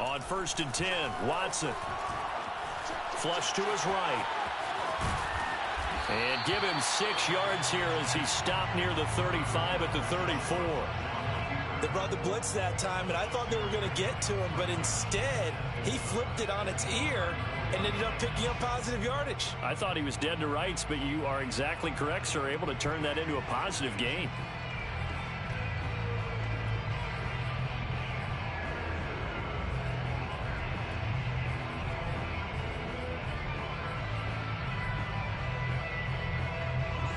On 1st and 10, Watson. Flush to his right. And give him 6 yards here as he stopped near the 35 at the 34. They brought the blitz that time, and I thought they were going to get to him, but instead, he flipped it on its ear and ended up picking up positive yardage. I thought he was dead to rights, but you are exactly correct, sir. Able to turn that into a positive gain.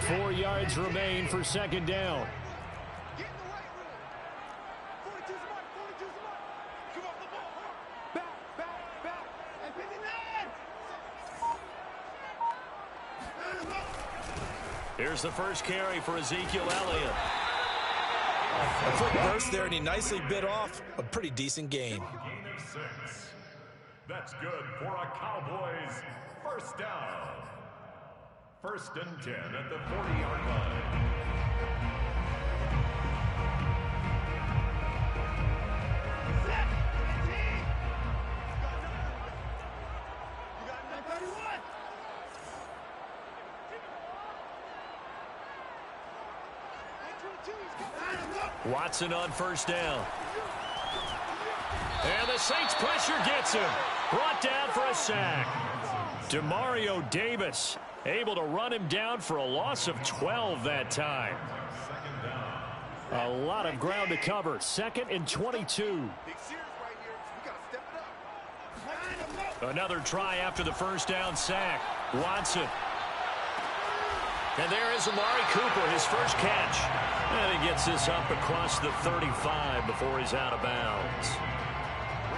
Four yards remain for second down. Get in the right room. 42's mark, 42's mark. Come on, the ball. Back. And 59. Here's the first carry for Ezekiel Elliot. A quick burst there, and he nicely bit off a pretty decent gain. Gain of 6. That's good for a Cowboys first down. 1st and 10 at the 40-yard line. Watson on 1st down. And the Saints pressure gets him. Brought down for a sack. Demario Davis able to run him down for a loss of 12 that time. A lot of ground to cover. 2nd and 22. Another try after the first down sack. Watson. And there is Amari Cooper, his first catch. And he gets this up across the 35 before he's out of bounds.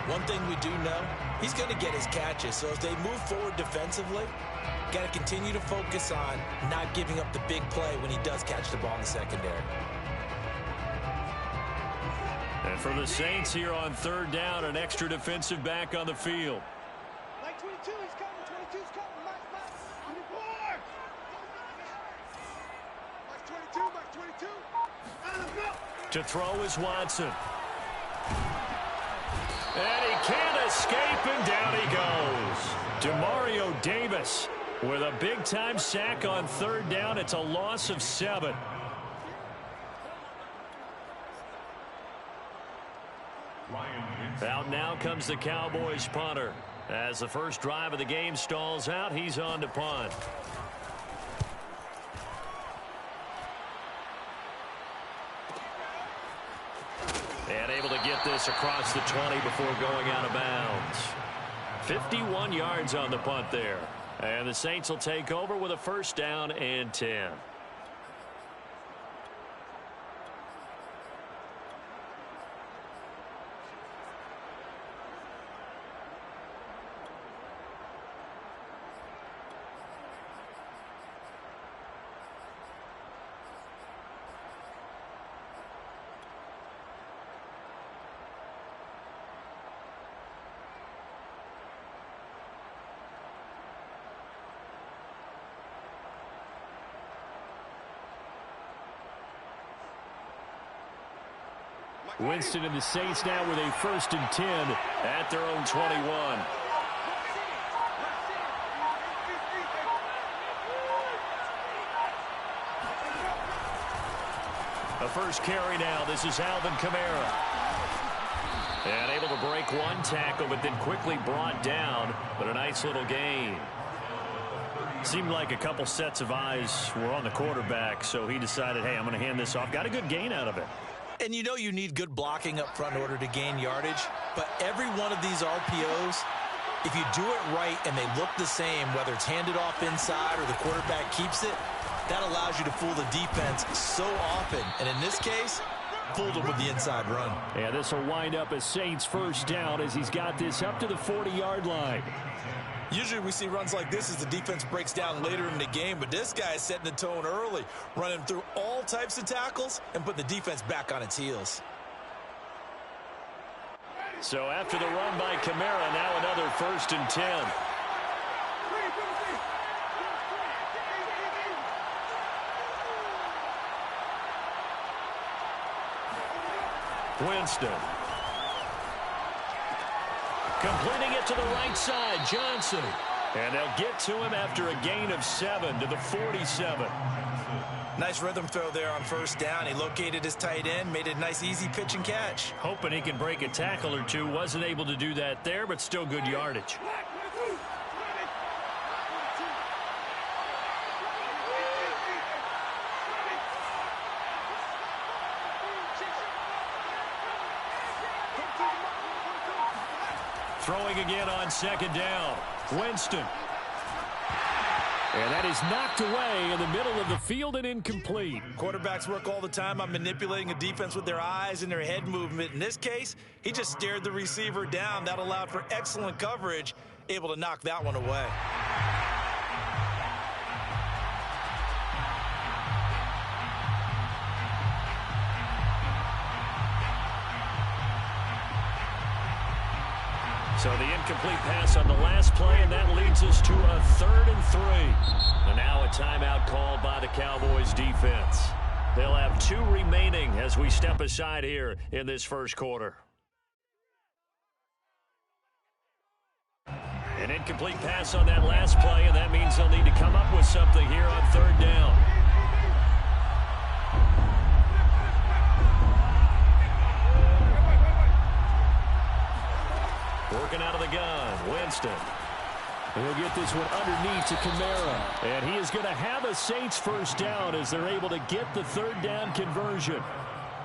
One thing we do know, he's going to get his catches. So as they move forward defensively, got to continue to focus on not giving up the big play when he does catch the ball in the secondary. And for the Saints here on 3rd down, an extra defensive back on the field. Like 22, he's coming. 22's coming. Mike. 24. Mike 22. To throw is Watson. And he can't escape, and down he goes. Demario Davis with a big-time sack on 3rd down. It's a loss of 7. Out now comes the Cowboys punter. As the first drive of the game stalls out, he's on to punt. And able to get this across the 20 before going out of bounds. 51 yards on the punt there. And the Saints will take over with a 1st down and 10. Winston and the Saints now with a 1st and 10 at their own 21. The first carry now. This is Alvin Kamara. And able to break one tackle, but then quickly brought down. But a nice little gain. Seemed like a couple sets of eyes were on the quarterback, so he decided, hey, I'm going to hand this off. Got a good gain out of it. And you know you need good blocking up front in order to gain yardage. But every one of these RPOs, if you do it right and they look the same, whether it's handed off inside or the quarterback keeps it, that allows you to fool the defense so often. And in this case, fooled him with the inside run. Yeah, this will wind up as Saints 1st down as he's got this up to the 40-yard line. Usually we see runs like this as the defense breaks down later in the game, but this guy is setting the tone early, running through all types of tackles and putting the defense back on its heels. So after the run by Kamara, now another 1st and 10. Winston. Completing it to the right side, Johnson. And they'll get to him after a gain of 7 to the 47. Nice rhythm throw there on first down. He located his tight end, made it a nice easy pitch and catch. Hoping he can break a tackle or two. Wasn't able to do that there, but still good yardage. Throwing again on second down. Winston. And that is knocked away in the middle of the field and incomplete. Quarterbacks work all the time on manipulating a defense with their eyes and their head movement. In this case, he just stared the receiver down. That allowed for excellent coverage, able to knock that one away. So the incomplete pass on the last play, and that leads us to a 3rd and 3. And now a timeout called by the Cowboys defense. They'll have 2 remaining as we step aside here in this first quarter. An incomplete pass on that last play, and that means they'll need to come up with something here on 3rd down. Working out of the gun, Winston. He'll get this one underneath to Kamara. And he is going to have a Saints first down as they're able to get the 3rd down conversion.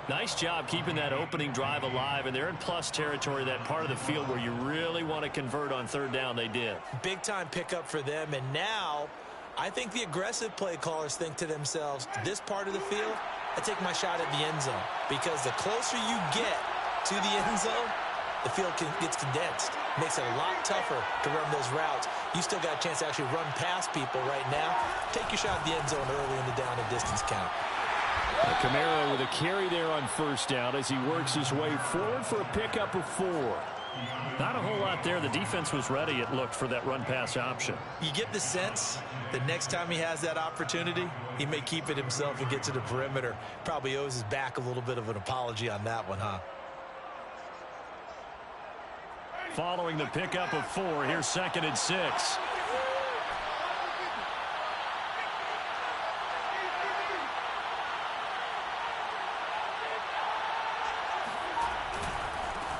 Nice job keeping that opening drive alive, and they're in plus territory, that part of the field where you really want to convert on 3rd down. They did. Big-time pickup for them, and now I think the aggressive play callers think to themselves, this part of the field, I take my shot at the end zone, because the closer you get to the end zone, the field gets condensed. Makes it a lot tougher to run those routes. You still got a chance to actually run past people right now. Take your shot at the end zone early in the down and distance count. Kamara with a carry there on first down as he works his way forward for a pickup of 4. Not a whole lot there. The defense was ready, it looked, for that run-pass option. You get the sense that next time he has that opportunity, he may keep it himself and get to the perimeter. Probably owes his back a little bit of an apology on that one, huh? Following the pickup of 4, here's 2nd and 6.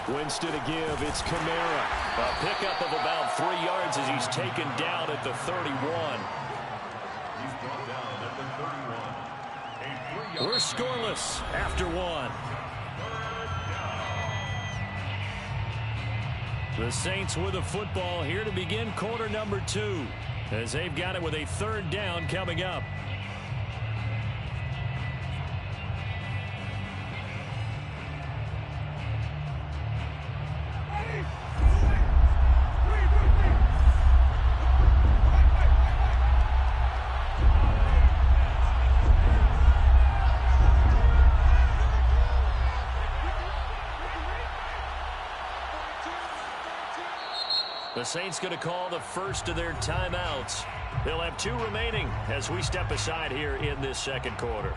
Winston to give. It's Kamara. A pickup of about 3 yards as he's taken down at the 31. He's brought down at the 31. We're scoreless after 1. The Saints with a football here to begin quarter number 2 as they've got it with a 3rd down coming up. The Saints going to call the first of their timeouts. They'll have 2 remaining as we step aside here in this second quarter.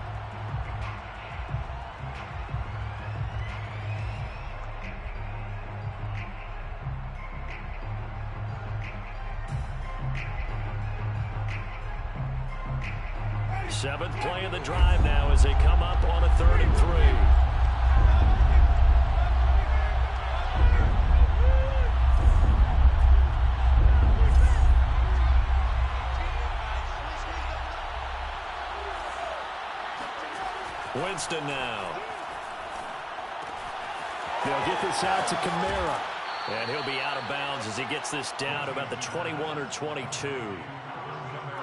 Seventh play of the drive now as they come up on a 3rd and 3. Winston now. They'll get this out to Kamara. And he'll be out of bounds as he gets this down about the 21 or 22.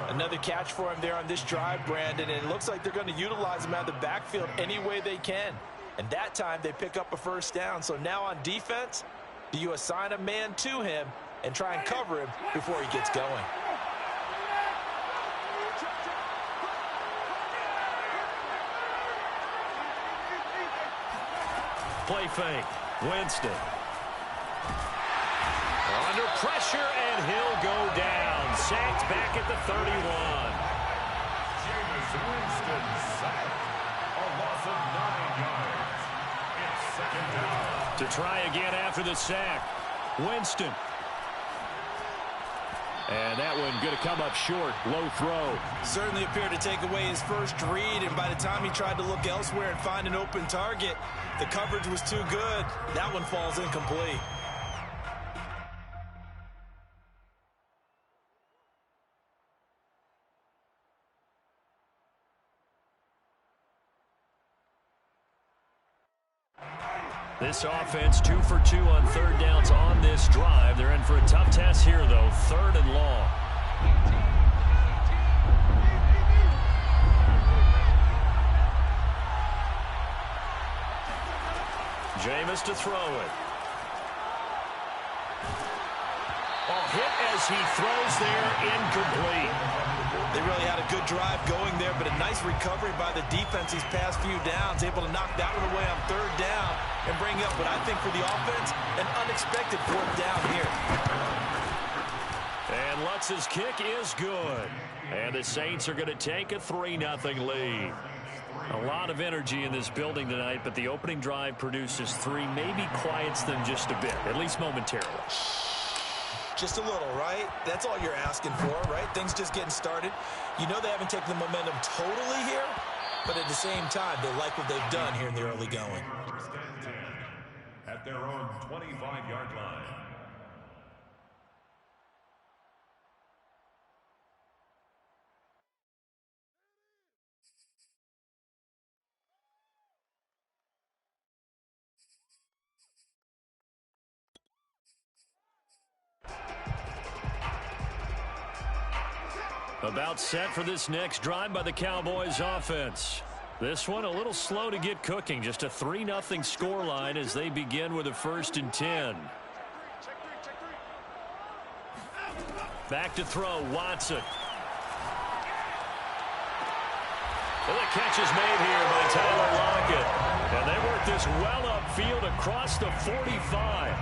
Another catch for him there on this drive, Brandon, and it looks like they're going to utilize him out of the backfield any way they can. And that time they pick up a first down. So now on defense, do you assign a man to him and try and cover him before he gets going? Play fake. Winston. Under pressure, and he'll go down. Sacked back at the 31. Jameis Winston sacked. A loss of 9 yards. It's 2nd down. To try again after the sack. Winston. And that one going to come up short. Low throw. Certainly appeared to take away his first read, and by the time he tried to look elsewhere and find an open target, the coverage was too good. That one falls incomplete. This offense 2 for 2 on third downs on this drive. They're in for a tough test here, though. 3rd and long. Jameis to throw it. Oh, hit as he throws there, incomplete. They really had a good drive going there, but a nice recovery by the defense these past few downs, able to knock that one away on 3rd down and bring up what I think for the offense, an unexpected 4th down here. And Lutz's kick is good. And the Saints are going to take a 3-0 lead. A lot of energy in this building tonight, but the opening drive produces 3, maybe quiets them just a bit, at least momentarily. Just a little, right? That's all you're asking for, right? Things just getting started. You know they haven't taken the momentum totally here, but at the same time, they like what they've done here in the early going. First and 10 at their own 25-yard line. About set for this next drive by the Cowboys offense. This one a little slow to get cooking. Just a 3-0 scoreline as they begin with a 1st and 10. Back to throw, Watson. Well, the catch is made here by Tyler Lockett. And they work this well upfield across the 45.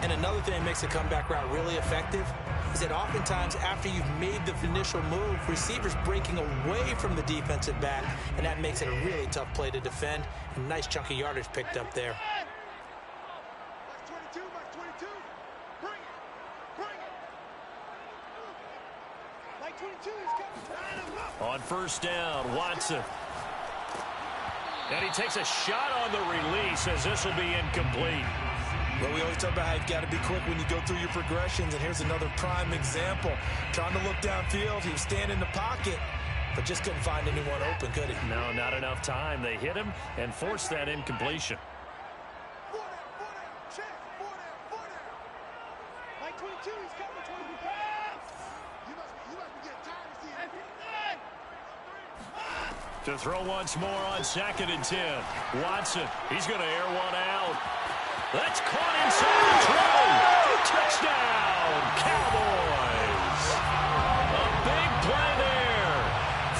And another thing that makes a comeback route really effective is that oftentimes after you've made the initial move, receivers breaking away from the defensive back, and that makes it a really tough play to defend. A nice chunk of yardage picked up there. Max 22, Max 22. Bring it. Bring it. Max 22, he's coming. On 1st down, Watson. And he takes a shot on the release as this will be incomplete. Well, we always talk about how you've got to be quick when you go through your progressions, and here's another prime example. Trying to look downfield, he was standing in the pocket, but just couldn't find anyone open, could he? No, not enough time. They hit him and forced that incompletion. 4 down, check, 4 down. Max 22, he's coming, 22. You must be getting tired of seeing it. To throw once more on 2nd and 10. Watson, he's going to air one out. That's caught inside the trouble. Touchdown, Cowboys. A big play there.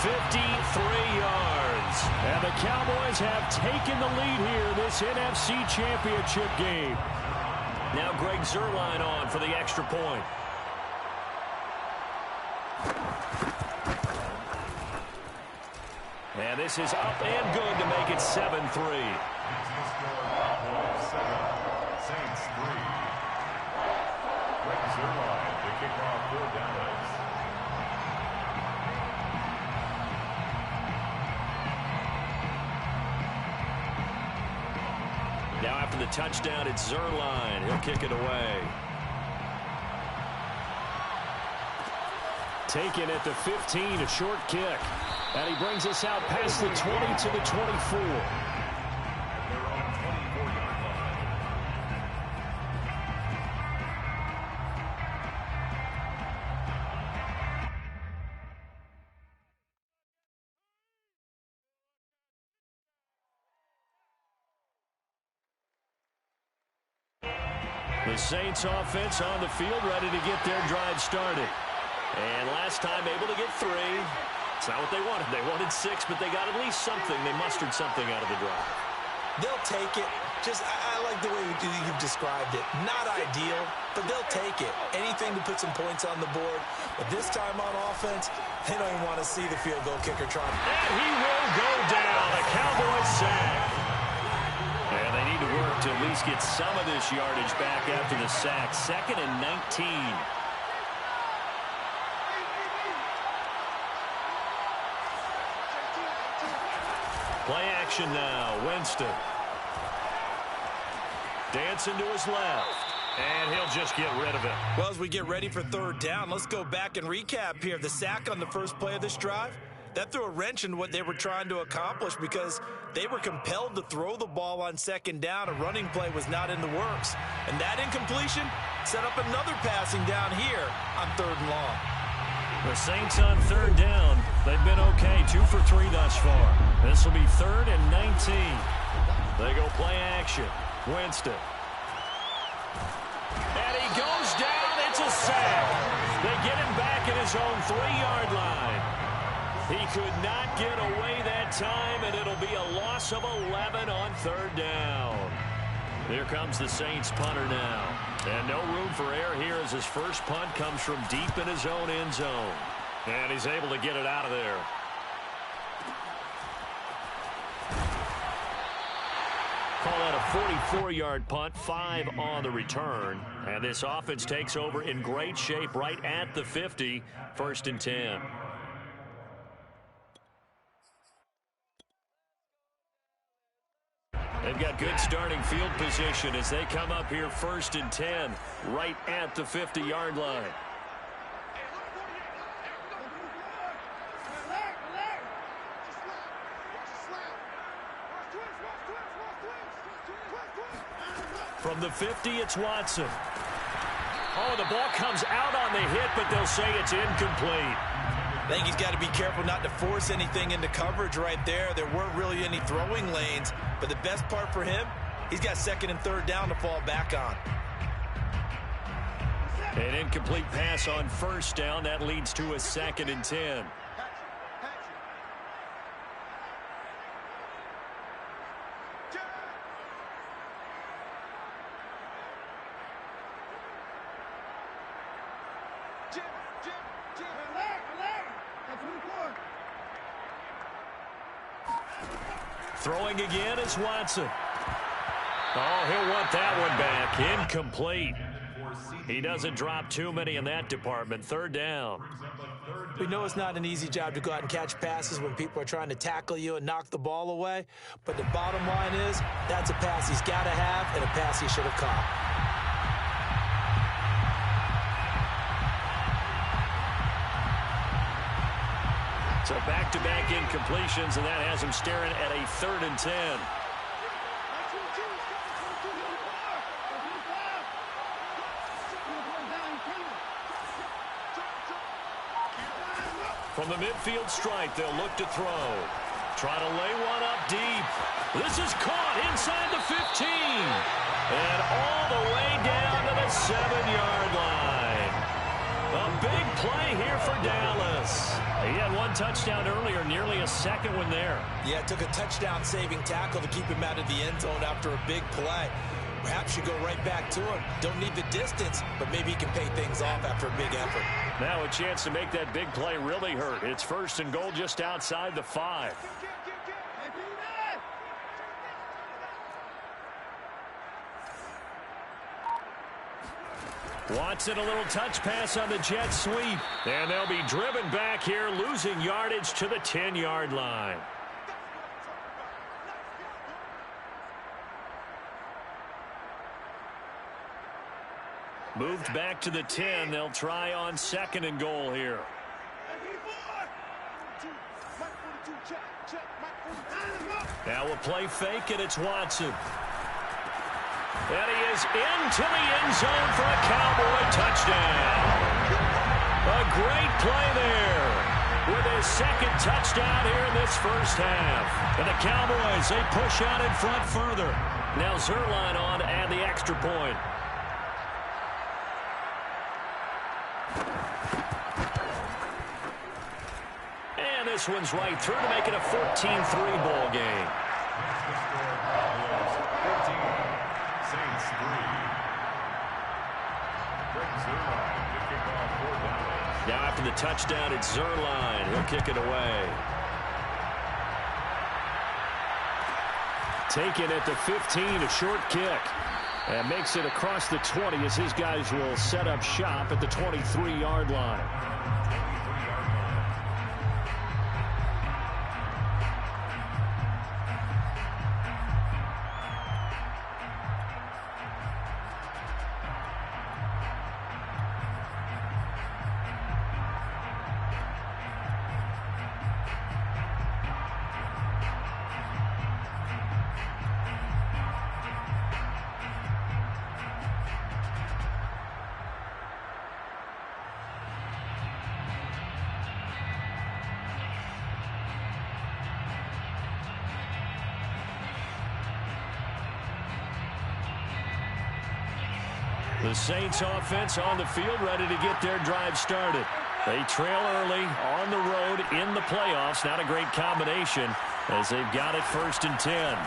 53 yards. And the Cowboys have taken the lead here in this NFC Championship game. Now Greg Zuerlein on for the extra point. And this is up and good to make it 7-3. Saints 3. Greg Zuerlein to kick off 4 downs. Now after the touchdown, it's Zuerlein. He'll kick it away. Taken at the 15, a short kick. And he brings us out past the 20 to the 24. The Saints offense on the field, ready to get their drive started. And last time able to get 3. It's not what they wanted. They wanted 6, but they got at least something. They mustered something out of the drive. They'll take it. I like the way you've described it. Not ideal, but they'll take it. Anything to put some points on the board. But this time on offense, they don't even want to see the field goal kicker trying. And he will go down. A Cowboys sack. And they need to work to at least get some of this yardage back after the sack. 2nd and 19. Play action now. Winston. Dancing to his left. And he'll just get rid of it. Well, as we get ready for 3rd down, let's go back and recap here. The sack on the first play of this drive, that threw a wrench in what they were trying to accomplish because they were compelled to throw the ball on 2nd down. A running play was not in the works. And that incompletion set up another passing down here on 3rd and long. The Saints on 3rd down. They've been okay, 2 for 3 thus far. This will be 3rd and 19. They go play action. Winston. And he goes down. It's a sack. They get him back at his own 3-yard line. He could not get away that time, and it'll be a loss of 11 on 3rd down. Here comes the Saints punter now. And no room for error here as his first punt comes from deep in his own end zone. And he's able to get it out of there. Call that a 44-yard punt, 5 on the return. And this offense takes over in great shape right at the 50, 1st and 10. They've got good starting field position as they come up here 1st and 10, right at the 50-yard line. From the 50, it's Watson. Oh, the ball comes out on the hit, but they'll say it's incomplete. I think he's got to be careful not to force anything into coverage right there. There weren't really any throwing lanes, but the best part for him, he's got 2nd and 3rd down to fall back on. An incomplete pass on 1st down. That leads to a 2nd and 10. Throwing again is Watson. Oh, he'll want that one back. Incomplete. He doesn't drop too many in that department. 3rd down. We know it's not an easy job to go out and catch passes when people are trying to tackle you and knock the ball away. But the bottom line is that's a pass he's got to have and a pass he should have caught. So back-to-back incompletions, and that has him staring at a 3rd and 10. From the midfield stripe, they'll look to throw. Try to lay one up deep. This is caught inside the 15. And all the way down to the 7-yard line. A big play here for Dallas. He had one touchdown earlier, nearly a 2nd one there. Yeah, it took a touchdown-saving tackle to keep him out of the end zone after a big play. Perhaps you go right back to him. Don't need the distance, but maybe he can pay things off after a big effort. Now a chance to make that big play really hurt. It's 1st and goal just outside the 5. Watson, a little touch pass on the jet sweep. And they'll be driven back here, losing yardage to the 10-yard line. Moved back to the 10. They'll try on 2nd and goal here. Now a play fake, and it's Watson. And he is into the end zone for a Cowboy touchdown. A great play there with his 2nd touchdown here in this first half. And the Cowboys, they push out in front further. Now Zerline on and the extra point. And this one's right through to make it a 14-3 ball game. Now after the touchdown, it's Zerline. He'll kick it away. Taken at the 15, a short kick. And makes it across the 20 as his guys will set up shop at the 23-yard line. The Saints offense on the field ready to get their drive started. They trail early on the road in the playoffs. Not a great combination as they've got it 1st and 10.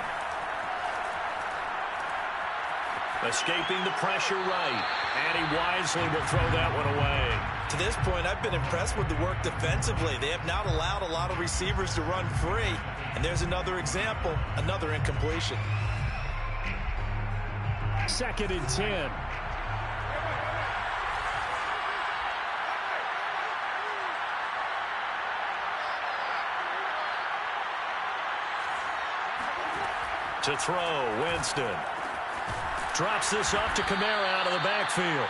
Escaping the pressure right. And he wisely will throw that one away. To this point, I've been impressed with the work defensively. They have not allowed a lot of receivers to run free. And there's another example, another incompletion. 2nd and 10. To throw, Winston. Drops this off to Kamara out of the backfield.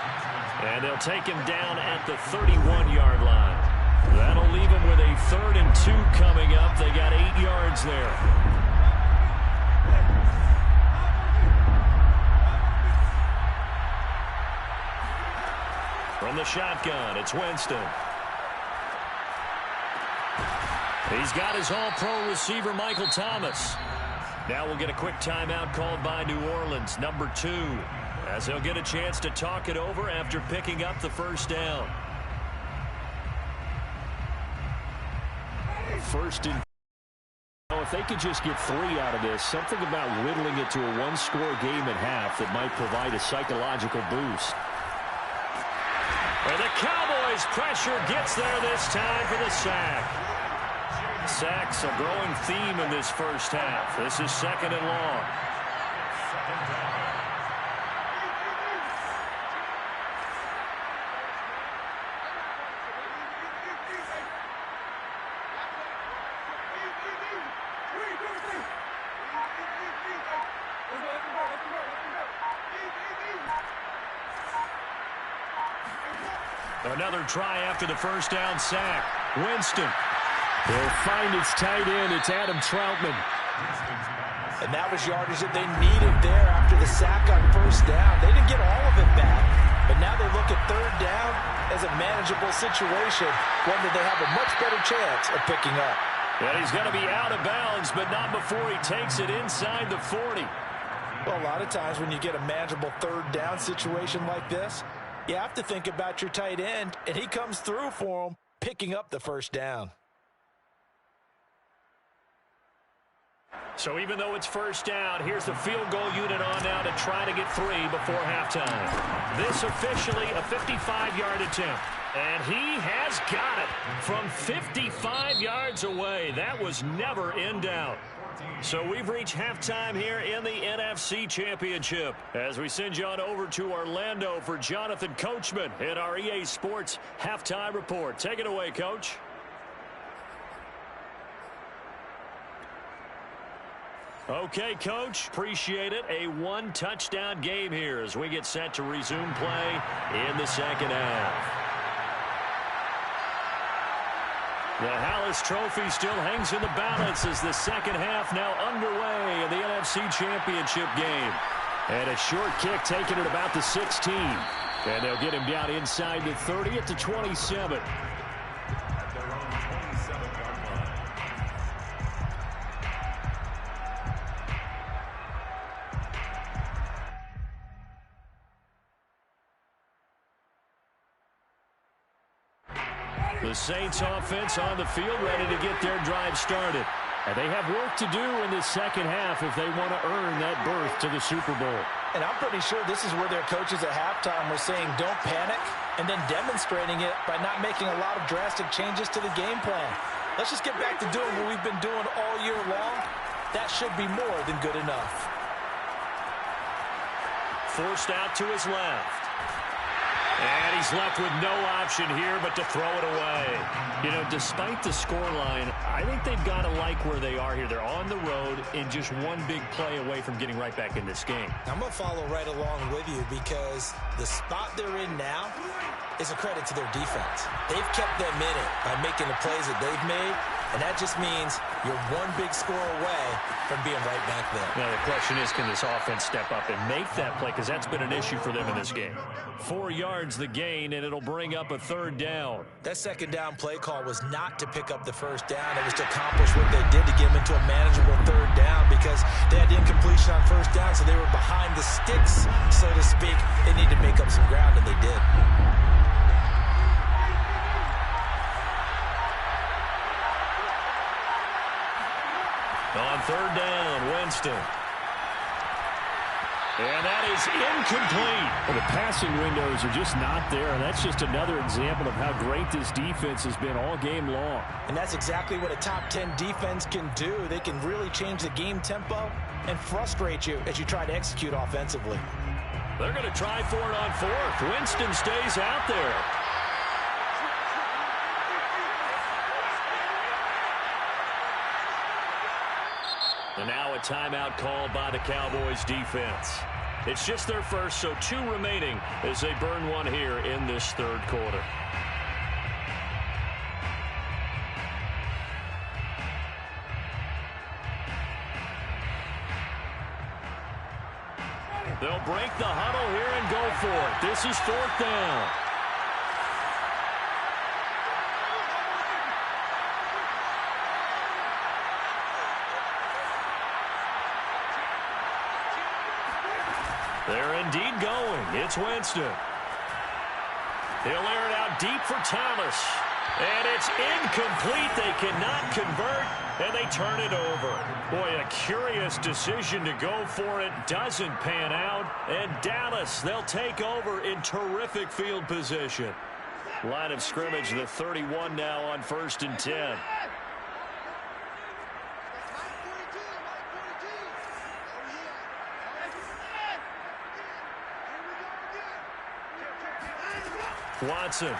And they'll take him down at the 31-yard line. That'll leave him with a 3rd and 2 coming up. They got 8 yards there. From the shotgun, it's Winston. He's got his all-pro receiver, Michael Thomas. Now we'll get a quick timeout called by New Orleans, number 2, as they'll get a chance to talk it over after picking up the 1st down. 1st and if they could just get 3 out of this, something about whittling it to a 1-score game at half that might provide a psychological boost. And the Cowboys pressure gets there this time for the sack. Sacks a growing theme in this 1st half. This is 2nd and long. Another try after the 1st down sack. Winston. He'll find his tight end. It's Adam Troutman. And that was yardage that they needed there after the sack on 1st down. They didn't get all of it back, but now they look at 3rd down as a manageable situation, one that they have a much better chance of picking up. Yeah, he's going to be out of bounds, but not before he takes it inside the 40. Well, a lot of times when you get a manageable 3rd down situation like this, you have to think about your tight end, and he comes through for him, picking up the 1st down. So even though it's 1st down, here's the field goal unit on now to try to get 3 before halftime. This officially a 55-yard attempt. And he has got it from 55 yards away. That was never in doubt. So we've reached halftime here in the NFC Championship as we send you on over to Orlando for Jonathan Coachman in our EA Sports Halftime Report. Take it away, Coach. Okay, Coach, appreciate it. A 1-touchdown game here as we get set to resume play in the 2nd half. The Hallis Trophy still hangs in the balance as the 2nd half now underway in the NFC Championship game. And a short kick taken at about the 16. And they'll get him down inside the 30 at the 27. The Saints offense on the field ready to get their drive started. And they have work to do in the 2nd half if they want to earn that berth to the Super Bowl. And I'm pretty sure this is where their coaches at halftime were saying don't panic and then demonstrating it by not making a lot of drastic changes to the game plan. Let's just get back to doing what we've been doing all year long. that should be more than good enough. Forced out to his left. And he's left with no option here but to throw it away. You know, despite the scoreline, I think they've got to like where they are here. They're on the road and just one big play away from getting right back in this game. I'm going to follow right along with you because the spot they're in now is a credit to their defense. They've kept them in it by making the plays that they've made, and that just means you're one big score away from being right back there. Now, the question is, can this offense step up and make that play? Because that's been an issue for them in this game. 4 yards the gain, and it'll bring up a third down. That second down play call was not to pick up the first down. It was to accomplish what they did to get them into a manageable third down because they had incompletion on first down, so they were behind the sticks, so to speak. They needed to make up some ground, and they did. On third down, Winston. And that is incomplete. Well, the passing windows are just not there, and that's just another example of how great this defense has been all game long. And that's exactly what a top 10 defense can do. They can really change the game tempo and frustrate you as you try to execute offensively. They're going to try for it on fourth. Winston stays out there. And now a timeout called by the Cowboys defense. It's just their first, so 2 remaining as they burn one here in this third quarter. They'll break the huddle here and go for it. This is fourth down. They're indeed going. It's Winston. He'll air it out deep for Thomas. And it's incomplete. They cannot convert, and they turn it over. Boy, a curious decision to go for it. Doesn't pan out. And Dallas, they'll take over in terrific field position. Line of scrimmage, the 31 now on 1st and 10. Watson.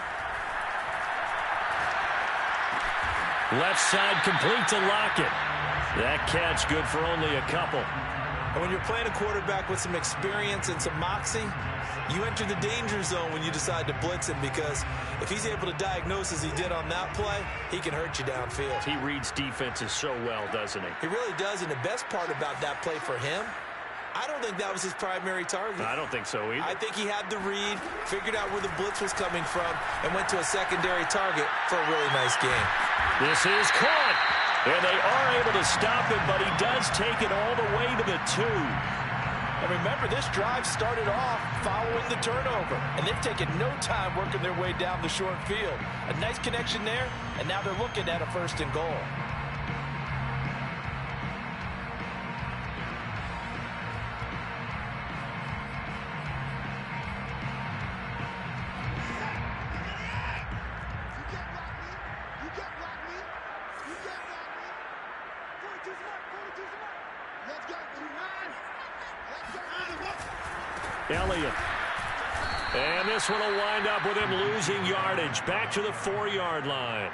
Left side complete to Lockett. That catch good for only a couple. And when you're playing a quarterback with some experience and some moxie, you enter the danger zone when you decide to blitz him because if he's able to diagnose as he did on that play, he can hurt you downfield. He reads defenses so well, doesn't he? He really does, and the best part about that play for him, I don't think that was his primary target. I don't think so either. I think he had the read, figured out where the blitz was coming from, and went to a secondary target for a really nice game. This is caught, and they are able to stop him, but he does take it all the way to the 2. And remember, this drive started off following the turnover, and they've taken no time working their way down the short field. A nice connection there, and now they're looking at a 1st and goal. Elliot. And this one will wind up with him losing yardage. Back to the 4-yard line.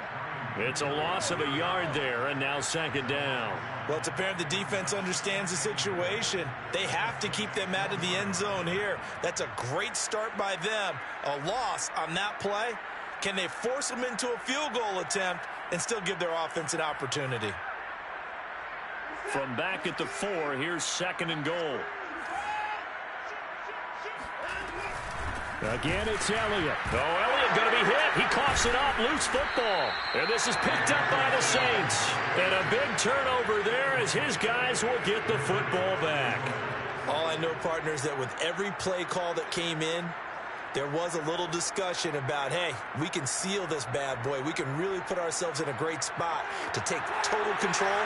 It's a loss of a yard there, and now 2nd down. Well, it's apparent the defense understands the situation. They have to keep them out of the end zone here. That's a great start by them. A loss on that play. Can they force them into a field goal attempt and still give their offense an opportunity? From back at the 4, here's 2nd and goal. Again, it's Elliott. Oh, Elliott going to be hit. He coughs it up. Loose football. And this is picked up by the Saints. And a big turnover there as his guys will get the football back. All I know, partners, that with every play call that came in, there was a little discussion about, hey, we can seal this bad boy. We can really put ourselves in a great spot to take total control.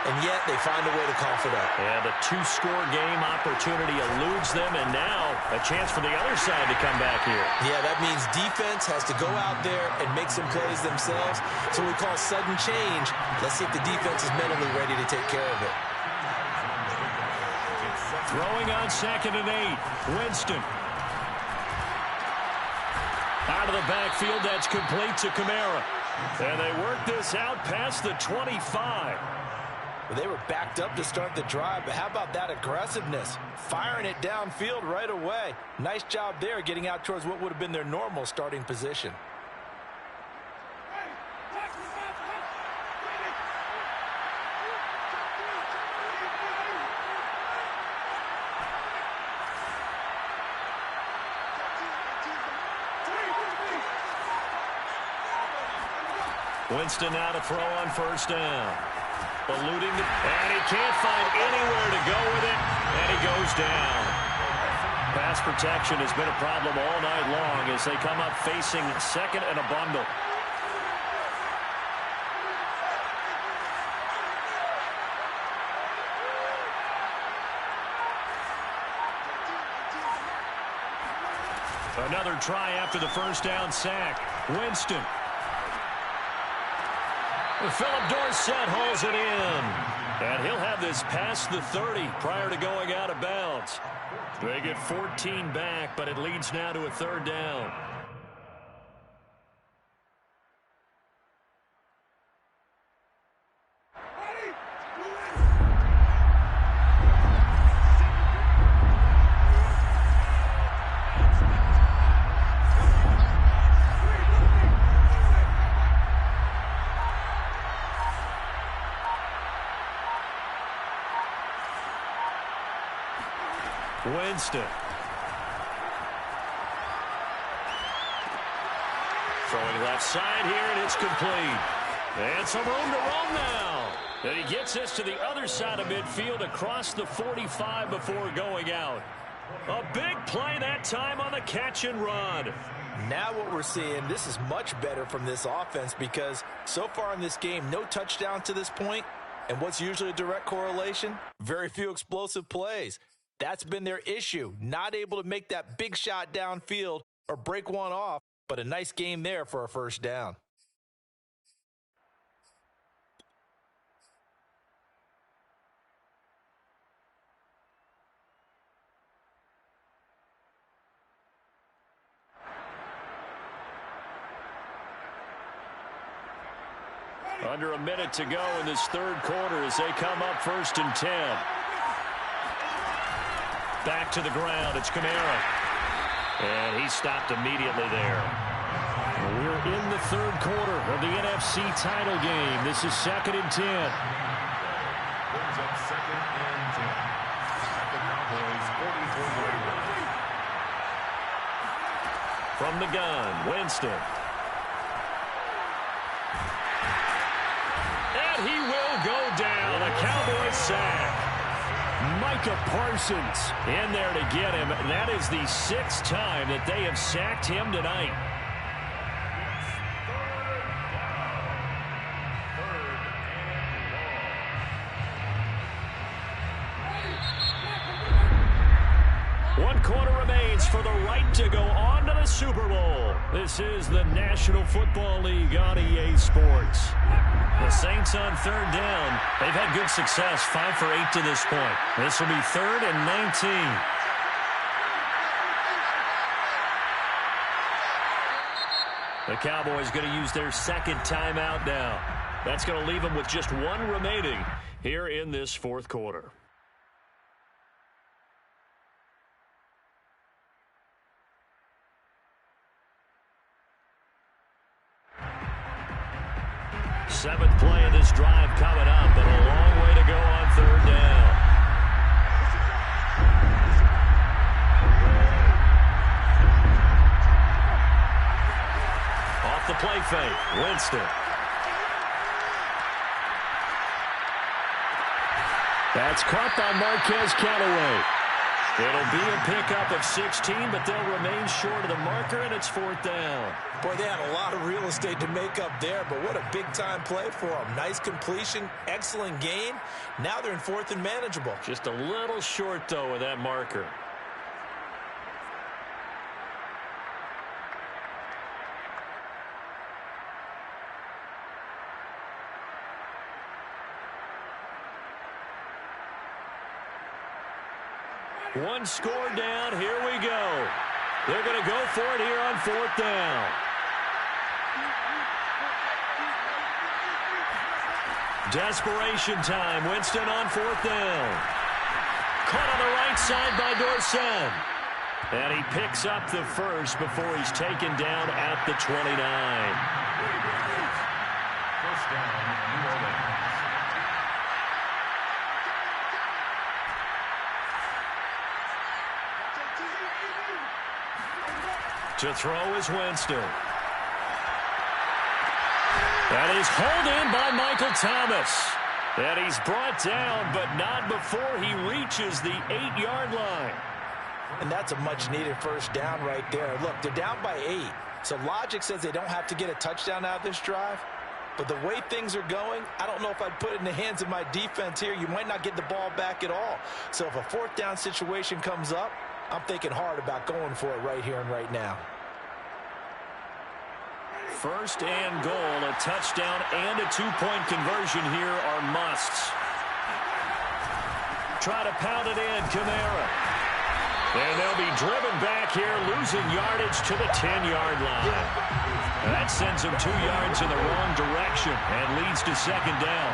And yet they find a way to cough it up. And a 2-score game opportunity eludes them, and now a chance for the other side to come back here. Yeah, that means defense has to go out there and make some plays themselves. So we call sudden change. Let's see if the defense is mentally ready to take care of it. Throwing on 2nd and 8. Winston. Out of the backfield, that's complete to Kamara. And they work this out past the 25. Well, they were backed up to start the drive, but how about that aggressiveness? Firing it downfield right away. Nice job there getting out towards what would have been their normal starting position. Winston now to throw on 1st down. Eluding, and he can't find anywhere to go with it, and he goes down. Pass protection has been a problem all night long as they come up facing 2nd and a bundle. Another try after the 1st down sack. Winston. Philip Dorsett holds it in. And he'll have this past the 30 prior to going out of bounds. They get 14 back, but it leads now to a 3rd down. Winston. Throwing left side here, and it's complete. And some room to roam now. And he gets this to the other side of midfield across the 45 before going out. A big play that time on the catch and run. Now what we're seeing, this is much better from this offense because so far in this game, no touchdown to this point. And what's usually a direct correlation? Very few explosive plays. That's been their issue. Not able to make that big shot downfield or break one off, but a nice game there for a 1st down. Under a minute to go in this 3rd quarter as they come up 1st and 10. Back to the ground. It's Kamara. And he stopped immediately there. We're in the 3rd quarter of the NFC title game. This is 2nd and 10. Brings up 2nd and 10. At the Cowboys 44-yard line. From the gun, Winston. And he will go down. A Cowboys sack. Micah Parsons in there to get him. And that is the 6th time that they have sacked him tonight. One quarter remains for the right to go on to the Super Bowl. This is the National Football League on EA Sports. The Saints on 3rd down. They've had good success, 5 for 8 to this point. This will be 3rd and 19. The Cowboys going to use their 2nd timeout now. That's going to leave them with just 1 remaining here in this 4th quarter. Seventh play of this drive coming up, but a long way to go on 3rd down. Off the play fake, Winston. That's caught by Marquez Callaway. It'll be a pickup of 16, but they'll remain short of the marker, and it's 4th down. Boy, they had a lot of real estate to make up there, but what a big-time play for them. Nice completion, excellent gain. Now they're in 4th and manageable. Just a little short, though, of that marker. One score down. Here we go. They're going to go for it here on 4th down. Desperation time. Winston on 4th down. Caught on the right side by Dorsett. And he picks up the first before he's taken down at the 29. First down, New Orleans. To throw is Winston. That is hauled in by Michael Thomas. And he's brought down, but not before he reaches the 8-yard line. And that's a much-needed first down right there. Look, they're down by 8. So logic says they don't have to get a touchdown out of this drive. But the way things are going, I don't know if I'd put it in the hands of my defense here. You might not get the ball back at all. So if a 4th down situation comes up, I'm thinking hard about going for it right here and right now. First and goal, a touchdown and a 2-point conversion here are musts. Try to pound it in, Kamara. And they'll be driven back here, losing yardage to the 10-yard line. That sends them 2 yards in the wrong direction and leads to 2nd down.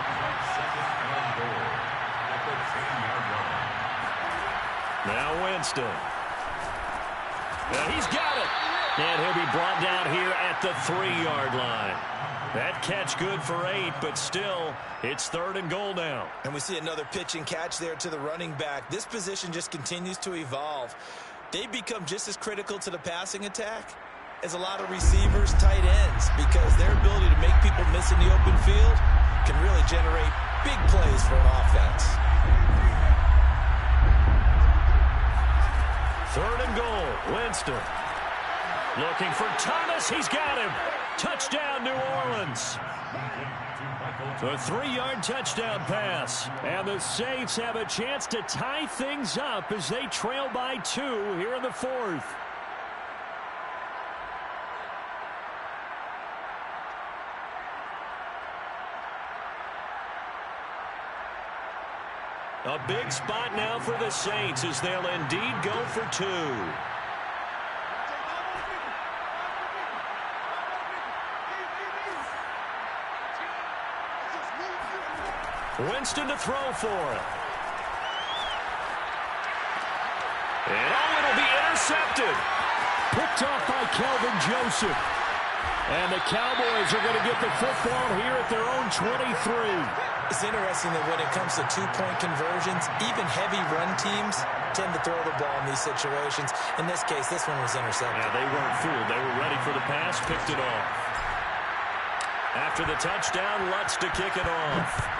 Now Winston. And he's got it. And he'll be brought down here at the 3-yard line. That catch good for 8, but still, it's 3rd and goal now. And we see another pitch and catch there to the running back. This position just continues to evolve. They become just as critical to the passing attack as a lot of receivers, tight ends, because their ability to make people miss in the open field can really generate big plays for an offense. 3rd and goal, Winston. Looking for Thomas. He's got him. Touchdown, New Orleans. A 3-yard touchdown pass. And the Saints have a chance to tie things up as they trail by 2 here in the 4th. A big spot now for the Saints as they'll indeed go for 2. Winston to throw for it. And it'll be intercepted. Picked off by Kelvin Joseph. And the Cowboys are going to get the football here at their own 23. It's interesting that when it comes to 2-point conversions, even heavy run teams tend to throw the ball in these situations. In this case, this one was intercepted. Yeah, they weren't fooled. They were ready for the pass, picked it off. After the touchdown, Lutz to kick it off.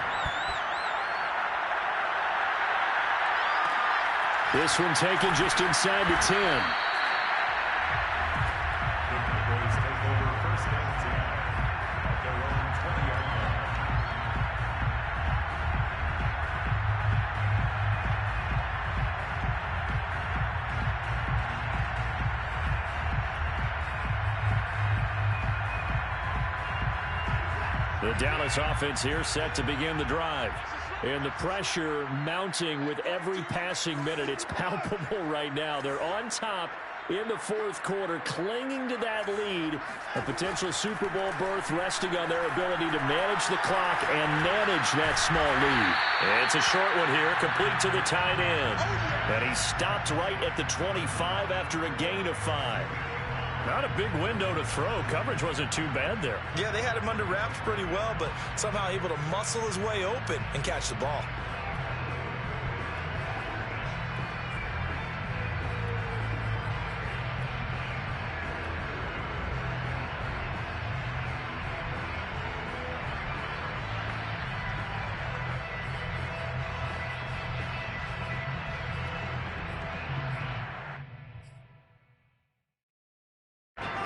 This one taken just inside the 10. The Cowboys take over 1st and 10 at their own 20-yard line. The Dallas offense here set to begin the drive. And the pressure mounting with every passing minute. It's palpable right now. They're on top in the 4th quarter, clinging to that lead. A potential Super Bowl berth resting on their ability to manage the clock and manage that small lead. It's a short one here, complete to the tight end. And he stopped right at the 25 after a gain of 5. Not a big window to throw. Coverage wasn't too bad there. Yeah, they had him under wraps pretty well, but somehow able to muscle his way open and catch the ball.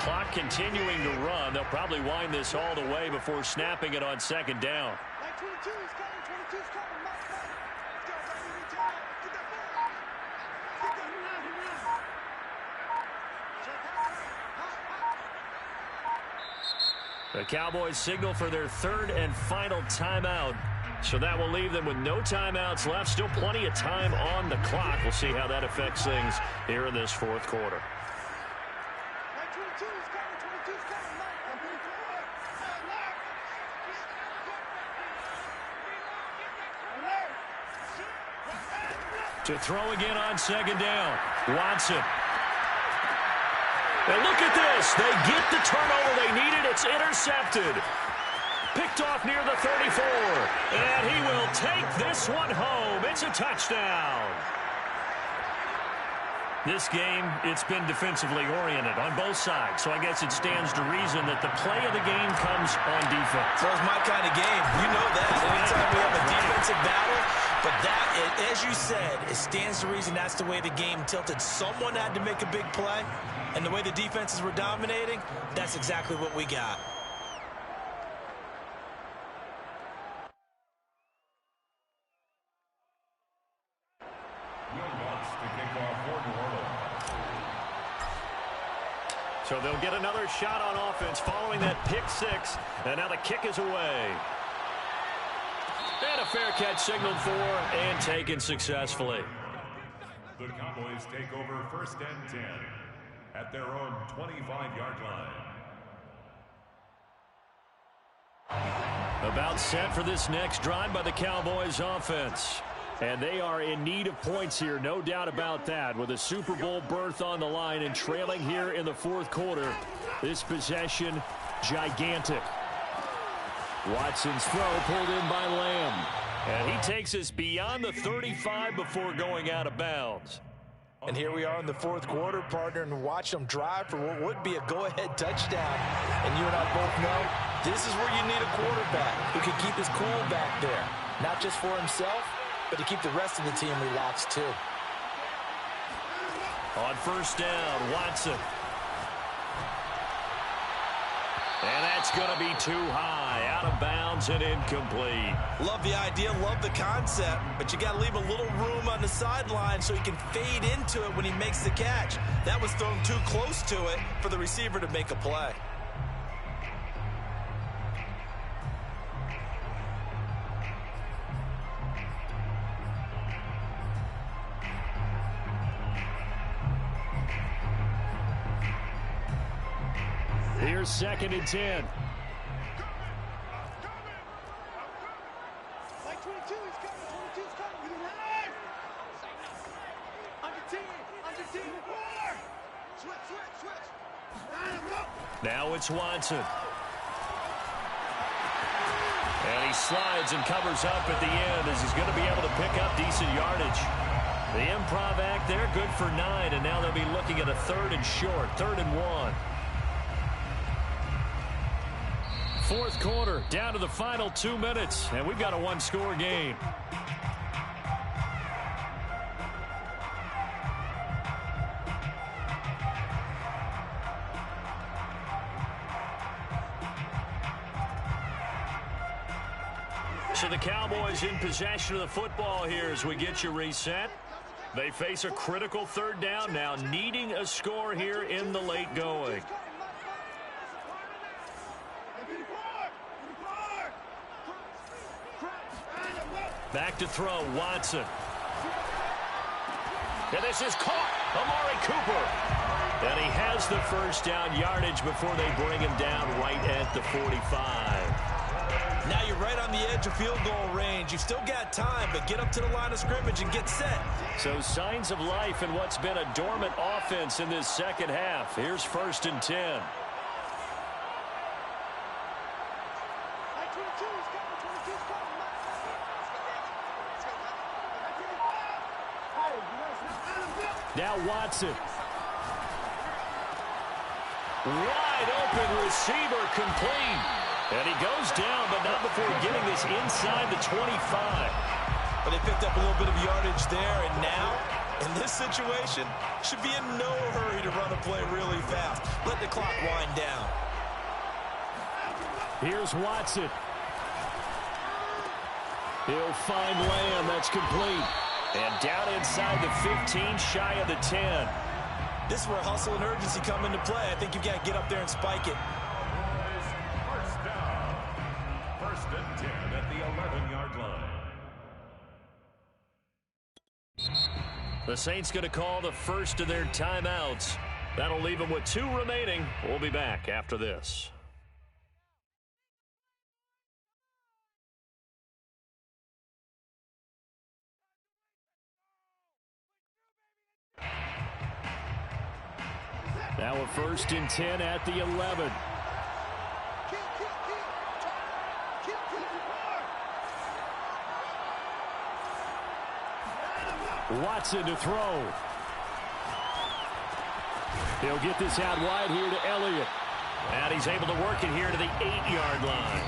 Clock continuing to run. They'll probably wind this all the way before snapping it on 2nd down. Like 22, he's coming. 22's coming. Let's go, baby. We take it. Get that ball. The Cowboys signal for their 3rd and final timeout. So that will leave them with no timeouts left. Still plenty of time on the clock. We'll see how that affects things here in this fourth quarter. To throw again on second down. Watson. And look at this. They get the turnover they needed. It's intercepted. Picked off near the 34. And he will take this one home. It's a touchdown. This game, it's been defensively oriented on both sides. So I guess it stands to reason that the play of the game comes on defense. So it's my kind of game. You know that. Anytime we have a defensive battle, but that, as you said, it stands to reason that's the way the game tilted. Someone had to make a big play, and the way the defenses were dominating, that's exactly what we got. So they'll get another shot on offense following that pick six. And now the kick is away. And a fair catch signaled for and taken successfully. The Cowboys take over 1st and 10 at their own 25-yard line. About set for this next drive by the Cowboys offense. And they are in need of points here, no doubt about that. With a Super Bowl berth on the line and trailing here in the fourth quarter, this possession gigantic. Watson's throw pulled in by Lamb. And he takes us beyond the 35 before going out of bounds. And here we are in the fourth quarter, partner, and watch them drive for what would be a go-ahead touchdown. And you and I both know this is where you need a quarterback who can keep his cool back there. Not just for himself, but to keep the rest of the team relaxed too. On 1st down, Watson. And that's going to be too high, out of bounds and incomplete. Love the idea, love the concept, but you got to leave a little room on the sideline so he can fade into it when he makes the catch. That was thrown too close to it for the receiver to make a play. Here's 2nd and 10. Like 22, he's coming. 22's coming. We didn't have. Under 10. Under 10. Switch. Now it's Watson. And he slides and covers up at the end as he's going to be able to pick up decent yardage. The improv act there, good for 9, and now they'll be looking at a 3rd and short, 3rd and 1. Fourth quarter, down to the final 2 minutes, and we've got a one-score game. So the Cowboys in possession of the football here as we get you reset. They face a critical 3rd down now, needing a score here in the late going. Back to throw, Watson. And this is caught, Amari Cooper. And he has the 1st down yardage before they bring him down right at the 45. Now you're right on the edge of field goal range. You've still got time, but get up to the line of scrimmage and get set. So signs of life in what's been a dormant offense in this second half. Here's 1st and 10. Now Watson. Wide open receiver complete. And he goes down, but not before getting this inside the 25. But they picked up a little bit of yardage there, and now, in this situation, should be in no hurry to run the play really fast. Let the clock wind down. Here's Watson. He'll find Lamb. That's complete. And down inside the 15, shy of the 10. This is where hustle and urgency come into play. I think you've got to get up there and spike it. First and 10 at the 11-yard line. The Saints going to call the first of their timeouts. That'll leave them with 2 remaining. We'll be back after this. Now a first and 10 at the 11. Watson to throw. He'll get this out wide here to Elliott. And he's able to work it here to the 8-yard line.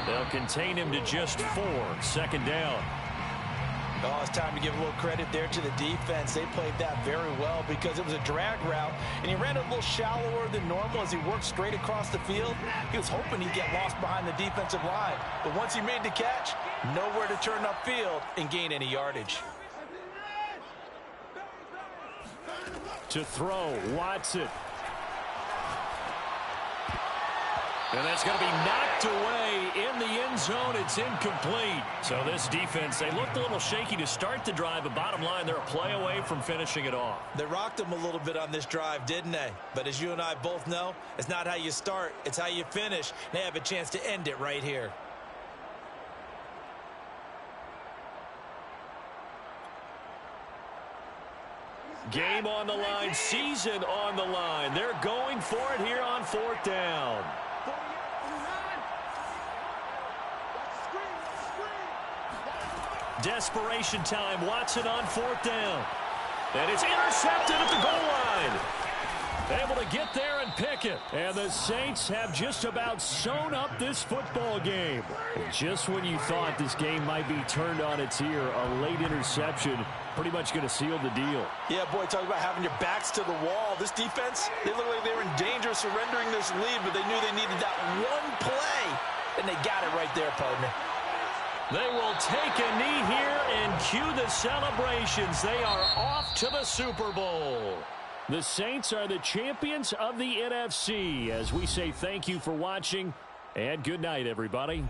They'll contain him to just 4. Second down. Oh, it's time to give a little credit there to the defense. They played that very well because it was a drag route, and he ran a little shallower than normal as he worked straight across the field. He was hoping he'd get lost behind the defensive line. But once he made the catch, nowhere to turn upfield and gain any yardage. To throw, Watson. And that's going to be knocked away in the end zone. It's incomplete. So this defense, they looked a little shaky to start the drive, but bottom line, they're a play away from finishing it off. They rocked them a little bit on this drive, didn't they? But as you and I both know, it's not how you start, it's how you finish. They have a chance to end it right here. Game on the line, season on the line. They're going for it here on 4th down. Desperation time. Watson on 4th down. And it's intercepted at the goal line. Able to get there and pick it. And the Saints have just about sewn up this football game. Just when you thought this game might be turned on its ear, a late interception pretty much going to seal the deal. Yeah, boy, talk about having your backs to the wall. This defense, they look like they were in danger of surrendering this lead, but they knew they needed that one play, and they got it right there, partner. They will take a knee here and cue the celebrations. They are off to the Super Bowl. The Saints are the champions of the NFC. As we say thank you for watching, and good night, everybody.